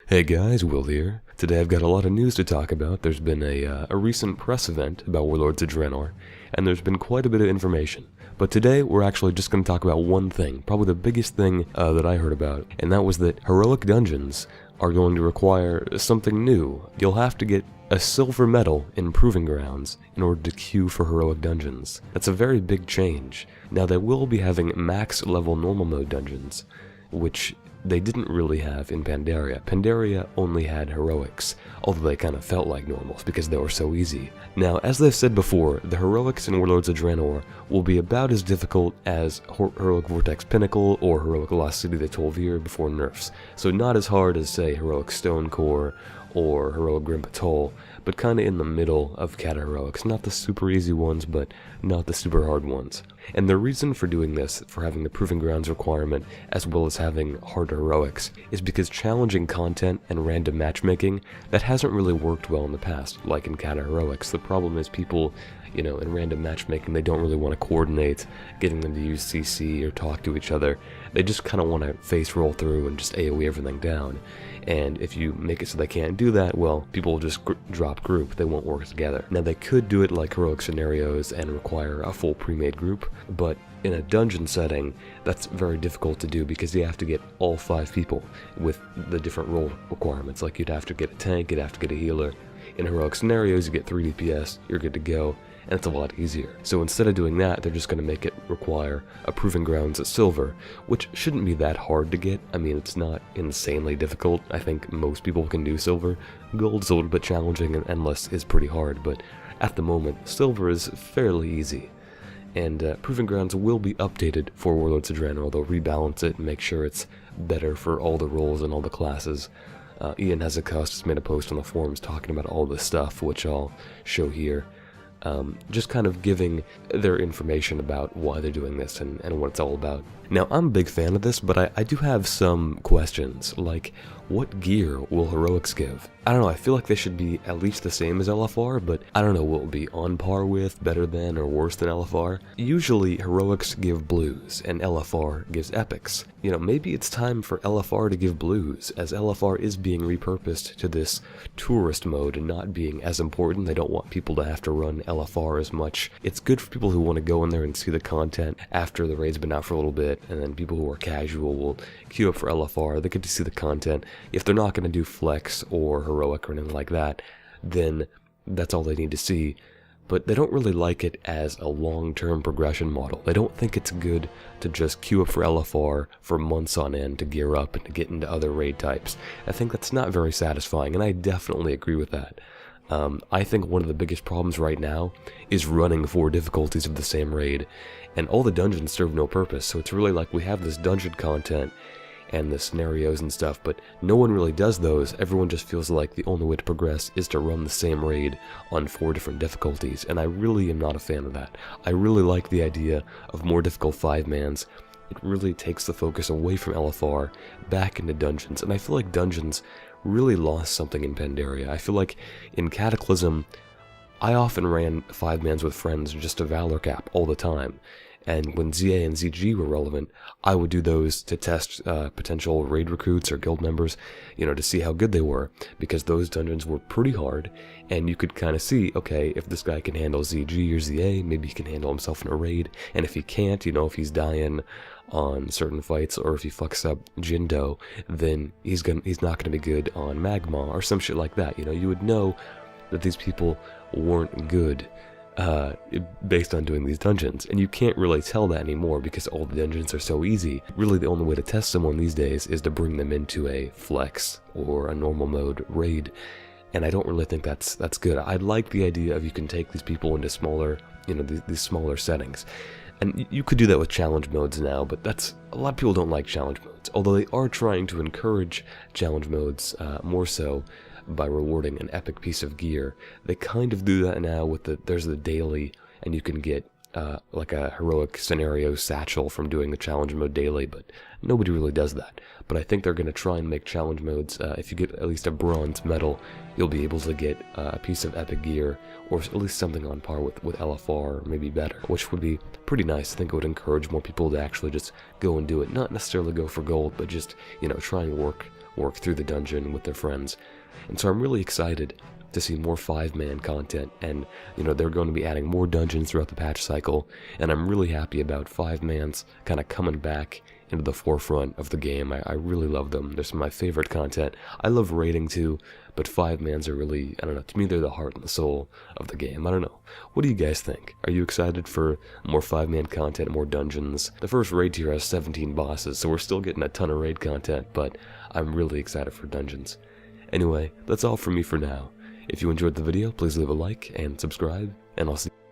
Hey guys, Will here. Today I've got a lot of news to talk about. There's been a recent press event about Warlords of Draenor, and there's been quite a bit of information. But today we're actually just going to talk about one thing, probably the biggest thing that I heard about, and that was that heroic dungeons are going to require something new. You'll have to get a silver medal in Proving Grounds in order to queue for heroic dungeons. That's a very big change. Now they will be having max level normal mode dungeons, which they didn't really have in Pandaria. Pandaria only had heroics, although they kind of felt like normals because they were so easy. Now, as I've said before, the heroics in Warlords of Draenor will be about as difficult as Heroic Vortex Pinnacle or Heroic Lost City de Tolvir before nerfs. So not as hard as, say, Heroic Stone Core or Heroic Grim Patrol, but kinda in the middle of Cata Heroics. Not the super easy ones, but not the super hard ones. And the reason for doing this, for having the Proving Grounds requirement, as well as having harder heroics, is because challenging content and random matchmaking, that hasn't really worked well in the past, like in Cata Heroics. The problem is people, in random matchmaking, they don't really want to coordinate, getting them to use CC or talk to each other. They just kind of want to face roll through and just AoE everything down. And if you make it so they can't do that, well, people will just drop group, they won't work together. Now they could do it like heroic scenarios and require a full pre-made group, but in a dungeon setting, that's very difficult to do because you have to get all 5 people with the different role requirements. Like you'd have to get a tank, you'd have to get a healer. In heroic scenarios, you get 3 DPS, you're good to go, and it's a lot easier. So instead of doing that, they're just going to make it require a Proving Grounds at silver, which shouldn't be that hard to get. I mean, it's not insanely difficult. I think most people can do silver. Gold's a little bit challenging, and endless is pretty hard, but at the moment, silver is fairly easy. And Proving Grounds will be updated for Warlords of Draenor. They'll rebalance it and make sure it's better for all the roles and all the classes. Ian Hezekiah made a post on the forums talking about all this stuff, which I'll show here. Just kind of giving their information about why they're doing this and what it's all about. Now, I'm a big fan of this, but I do have some questions, like, what gear will heroics give? I don't know, I feel like they should be at least the same as LFR, but I don't know, will it be on par with, better than, or worse than LFR? Usually, heroics give blues, and LFR gives epics. Maybe it's time for LFR to give blues, as LFR is being repurposed to this tourist mode and not being as important. They don't want people to have to run LFR as much. It's good for people who want to go in there and see the content after the raid's been out for a little bit, and then people who are casual will queue up for LFR. They get to see the content. If they're not going to do flex or heroic or anything like that, then that's all they need to see. But they don't really like it as a long-term progression model. They don't think it's good to just queue up for LFR for months on end to gear up and to get into other raid types. I think that's not very satisfying, and I definitely agree with that. I think one of the biggest problems right now is running 4 difficulties of the same raid, and all the dungeons serve no purpose, so it's really like we have this dungeon content and the scenarios and stuff, but no one really does those. Everyone just feels like the only way to progress is to run the same raid on 4 different difficulties, and I really am not a fan of that. I really like the idea of more difficult 5-mans. It really takes the focus away from LFR, back into dungeons, and I feel like dungeons really lost something in Pandaria. I feel like in Cataclysm, I often ran 5-mans with friends just to Valor Cap all the time. And when ZA and ZG were relevant, I would do those to test potential raid recruits or guild members, to see how good they were, because those dungeons were pretty hard, and you could kind of see, okay, if this guy can handle ZG or ZA, maybe he can handle himself in a raid, and if he can't, if he's dying on certain fights, or if he fucks up Jindo, then he's not gonna be good on Magma, or some shit like that. You would know that these people weren't good based on doing these dungeons, and you can't really tell that anymore because all the dungeons are so easy. Really, the only way to test someone these days is to bring them into a flex or a normal mode raid, and I don't really think that's good. I like the idea of you can take these people into smaller, these smaller settings, and you could do that with challenge modes now, but a lot of people don't like challenge modes, although they are trying to encourage challenge modes more so by rewarding an epic piece of gear. They kind of do that now with there's the daily, and you can get like a heroic scenario satchel from doing the challenge mode daily, but nobody really does that. But I think they're going to try and make challenge modes, if you get at least a bronze medal, you'll be able to get a piece of epic gear, or at least something on par with LFR, or maybe better, which would be pretty nice. I think it would encourage more people to actually just go and do it, not necessarily go for gold, but just, try and work work through the dungeon with their friends. And so I'm really excited to see more 5-man content, and they're going to be adding more dungeons throughout the patch cycle, and I'm really happy about 5-mans kind of coming back into the forefront of the game. I really love them. They're some of my favorite content. I love raiding too, but 5-mans are really, I don't know, to me they're the heart and the soul of the game. I don't know. What do you guys think? Are you excited for more 5-man content, more dungeons? The first raid tier has 17 bosses, so we're still getting a ton of raid content, but I'm really excited for dungeons. Anyway, that's all from me for now. If you enjoyed the video, please leave a like and subscribe, and I'll see you.